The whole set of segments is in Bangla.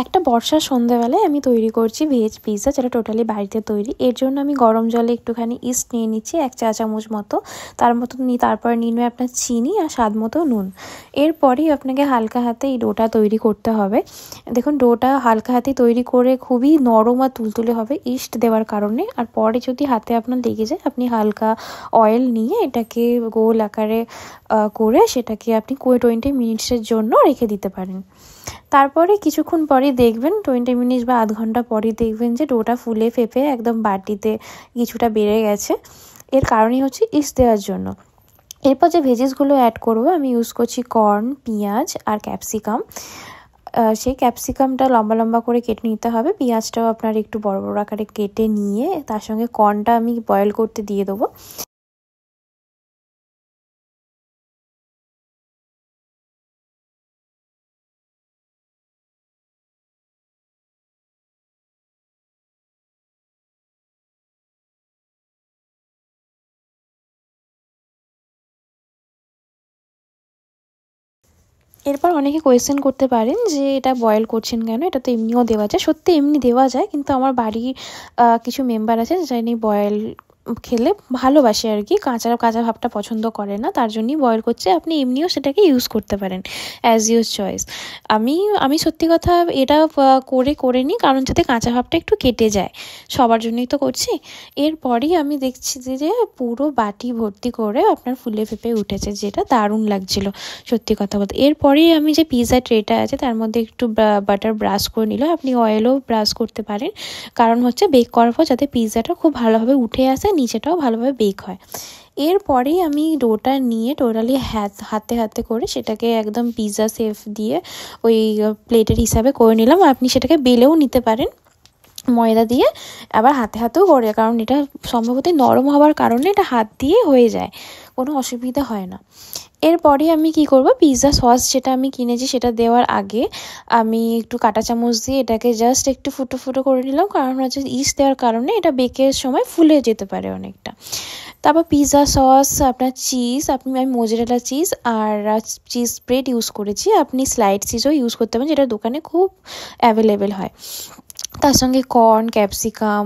একটা বর্ষার সন্ধ্যাবেলায় আমি তৈরি করছি ভেজ পিৎজা, যেটা টোটালি বাড়িতে তৈরি। এর জন্য আমি গরম জলে একটুখানি ইস্ট নিয়ে নিচ্ছি 1 চা চামচ মতো। তারপর নিয়ে নেবে আপনার চিনি আর স্বাদ মতো নুন। এরপরেই আপনাকে হালকা হাতে এই ডোটা তৈরি করতে হবে। দেখুন, ডোটা হালকা হাতে তৈরি করে খুবই নরম আর তুলতুলে হবে ইস্ট দেওয়ার কারণে। আর পরে যদি হাতে আপনার লেগে যায়, আপনি হালকা অয়েল নিয়ে এটাকে গোল আকারে করে সেটাকে আপনি 20 মিনিটসের জন্য রেখে দিতে পারেন। তারপরে কিছুক্ষণ পরে দেখবেন, 20 মিনিট বা আধ ঘন্টা পরে দেখবেন যে ডোটা ফুলে ফেপে একদম বাটিতে কিছুটা বেড়ে গেছে। এর কারণই হচ্ছে ইস্ট দেওয়ার জন্য। এরপর যে ভেজিসগুলো অ্যাড করবো, আমি ইউজ করছি কর্ন, পেঁয়াজ আর ক্যাপসিকাম। সেই ক্যাপসিকামটা লম্বা লম্বা করে কেটে নিতে হবে। পেঁয়াজটাও আপনার একটু বড় বড় আকারে কেটে নিয়ে তার সঙ্গে কর্নটা আমি বয়েল করতে দিয়ে দেবো। এরপর অনেকে কোয়েশ্চেন করতে পারেন যে এটা বয়েল করছেন কেন, এটা তো এমনিও দেওয়া যায়। সত্যি এমনি দেওয়া যায়, কিন্তু আমার বাড়ির কিছু মেম্বার আছে যারা বয়েল খেলে ভালোবাসে আর কি, কাঁচা কাঁচা ভাবটা পছন্দ করে না, তার জন্যই বয়েল করছে। আপনি এমনিও সেটাকে ইউজ করতে পারেন, অ্যাজ ইউর চয়েস। আমি সত্যি কথা এটা করে নিই, কারণ যাতে কাঁচা ভাবটা একটু কেটে যায়, সবার জন্যই তো করছি। এরপরেই আমি দেখছি যে পুরো বাটি ভর্তি করে আপনার ফুলে ফেপে উঠেছে, যেটা দারুণ লাগছিল সত্যি কথা বলতে। এরপরেই আমি যে পিৎজা ট্রেটা আছে তার মধ্যে একটু বাটার ব্রাশ করে নিলাম। আপনি অয়েলও ব্রাশ করতে পারেন, কারণ হচ্ছে বেক করার পর যাতে পিৎজাটা খুব ভালোভাবে উঠে আসে, নিচেটাও ভালোভাবে বেক হয়। এরপরেই আমি ডোটা নিয়ে টোটালি হাতে হাতে করে সেটাকে একদম পিৎজা শেপ দিয়ে ওই প্লেটের হিসাবে করে নিলাম। আপনি সেটাকে বেলেও নিতে পারেন ময়দা দিয়ে, আবার হাতে হাতেও করে, কারণ এটা সম্ভবত নরম হওয়ার কারণে এটা হাত দিয়ে হয়ে যায়, কোনো অসুবিধা হয় না। এরপরে আমি কি করব, পিৎজা সস যেটা আমি কিনেছি সেটা দেওয়ার আগে আমি একটু কাঁটা চামচ দিয়ে এটাকে জাস্ট একটু ফুটো ফুটো করে নিলাম, কারণ হচ্ছে ইস্ট দেওয়ার কারণে এটা বেকের সময় ফুলে যেতে পারে অনেকটা। তারপর পিৎজা সস, আপনার চিজ, আমি মোজারেলা চিজ আর চিজ স্প্রেড ইউজ করেছি। আপনি স্লাইড চিজও ইউজ করতে পারেন, যেটা দোকানে খুব অ্যাভেলেবেল হয়। তার সঙ্গে কর্ন, ক্যাপসিকাম,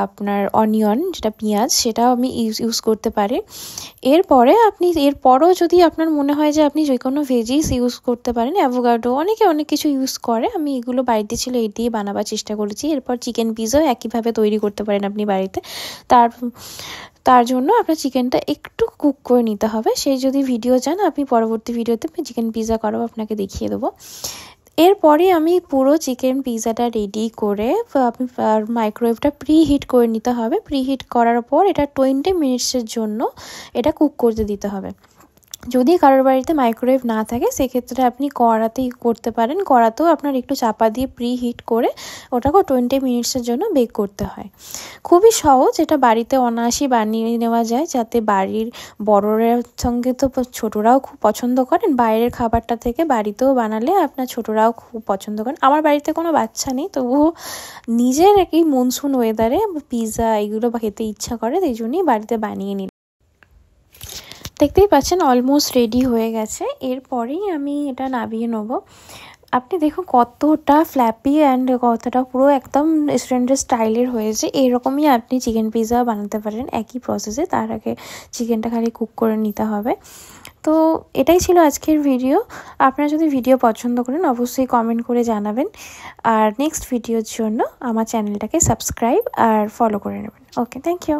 আপনার অনিয়ন যেটা পেঁয়াজ, সেটাও আমি ইউজ করতে পারি। এরপরও যদি আপনার মনে হয় যে আপনি যে কোনো ভেজিস ইউজ করতে পারেন, অ্যাভোকাডো, অনেকে অনেক কিছু ইউজ করে, আমি এগুলো বাড়িতে ছিল এই দিয়ে বানাবার চেষ্টা করেছি। এরপর চিকেন পিৎজাও একইভাবে তৈরি করতে পারেন আপনি বাড়িতে। তার জন্য আপনার চিকেনটা একটু কুক করে নিতে হবে। সেই যদি ভিডিও চান, আপনি পরবর্তী ভিডিওতে চিকেন পিৎজা করাও আপনাকে দেখিয়ে দেবো। এরপরে আমি পুরো চিকেন পিৎজাটা রেডি করে আপনি মাইক্রোওয়েভটা প্রিহিট করে নিতে হবে। প্রিহিট করার পর এটা 20 মিনিটসের জন্য এটা কুক করতে দিতে হবে। যদি কারোর বাড়িতে মাইক্রোওয়েভ না থাকে, সেক্ষেত্রে আপনি কড়াতেই করতে পারেন। কড়াতেও আপনার একটু চাপা দিয়ে প্রিহিট করে ওটাকে 20 মিনিটসের জন্য বেক করতে হয়। খুবই সহজ, এটা বাড়িতে অনায়াসেই বানিয়ে নেওয়া যায়, যাতে বাড়ির বড়োর সঙ্গে তো ছোটরাও খুব পছন্দ করেন। বাইরের খাবারটা থেকে বাড়িতেও বানালে আপনার ছোটরাও খুব পছন্দ করেন। আমার বাড়িতে কোনো বাচ্চা নেই, তবুও নিজের এই মনসুন ওয়েদারে পিৎজা এগুলো খেতে ইচ্ছা করে, এই জন্যই বাড়িতে বানিয়ে নিই। দেখতেই পাচ্ছেন অলমোস্ট রেডি হয়ে গেছে। এরপরেই আমি এটা নামিয়ে নেবো। আপনি দেখুন কতটা ফ্ল্যাপি অ্যান্ড কতটা পুরো একদম রেস্টুরেন্টের স্টাইলের হয়েছে। এরকমই আপনি চিকেন পিৎজা বানাতে পারেন একই প্রসেসে। তার আগে চিকেনটা খালি কুক করে নিতে হবে। তো এটাই ছিল আজকের ভিডিও। আপনারা যদি ভিডিও পছন্দ করেন, অবশ্যই কমেন্ট করে জানাবেন। আর নেক্সট ভিডিওর জন্য আমার চ্যানেলটাকে সাবস্ক্রাইব আর ফলো করে নেবেন। ওকে, থ্যাংক ইউ।